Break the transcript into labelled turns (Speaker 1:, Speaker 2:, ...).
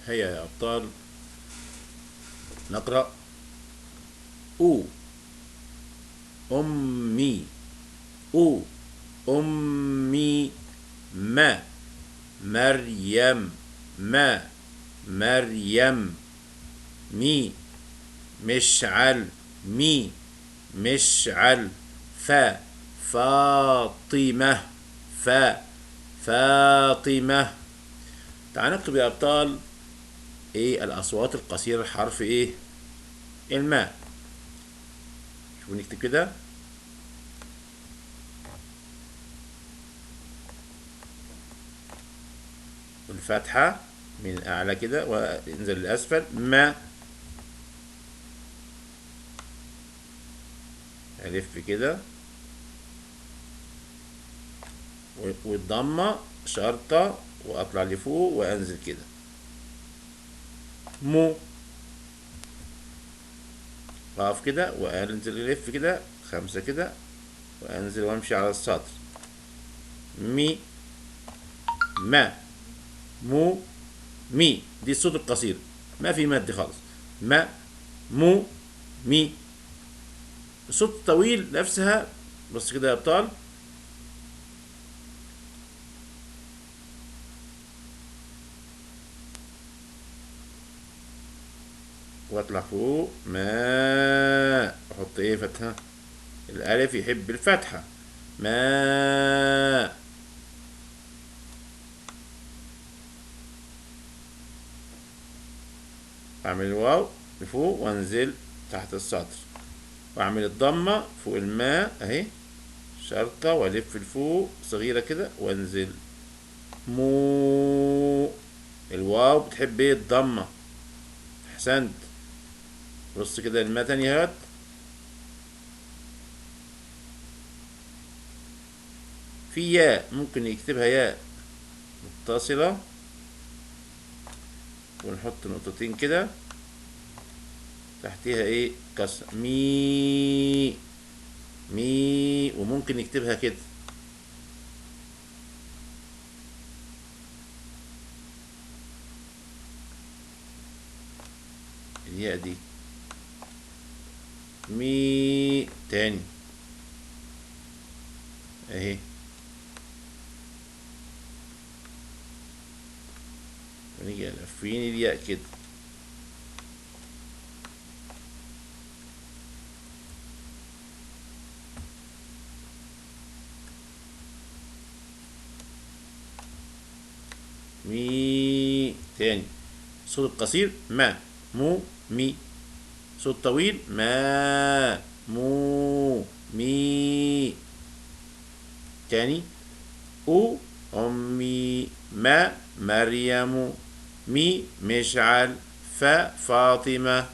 Speaker 1: هيا يا أبطال نقرأ. أو أمي، أو أمي، ما مريم، ما مريم، مي مشعل، مي مشعل، فاطمة، فاطمة. تعال نكتب يا أبطال إيه الأصوات القصيرة الحرف إيه الماء. شوفوا نكتب كده. الفتحة من أعلى كده وانزل لأسفل. ما ألف كده، والضمة شرطة وأطلع لفوق وأنزل كده. مو أقف كده وأنزل ألف كده 5 كده وأنزل وأمشي على السطر. مي، ما، مو، مي. دي الصوت القصير، ما في مد خالص. ما، مو، مي. الصوت الطويل نفسها. بص كده يا أبطال. واطلع فوق. ما احط ايه فتحة. الالف يحب الفتحة. ما اعمل الواو لفوق وانزل تحت السطر، واعمل الضمة فوق الماء اهي شرطة، والف لفوق صغيرة كده وانزل. مو. الواو بتحب ايه الضمة. احسنت. بص كده الماء تاني هات. في ياء ممكن يكتبها ياء متصلة ونحط نقطتين كده تحتيها ايه كسر. مي، مي. وممكن نكتبها كده الياء دي. مي تاني اهي. ونيجي لافين الياء كده. مي تاني. صوت القصير ما، مو، مي. صوت طويل ما، مو، مي. تاني. أو أمي، ما مريم، مي مشعل، فاطمة.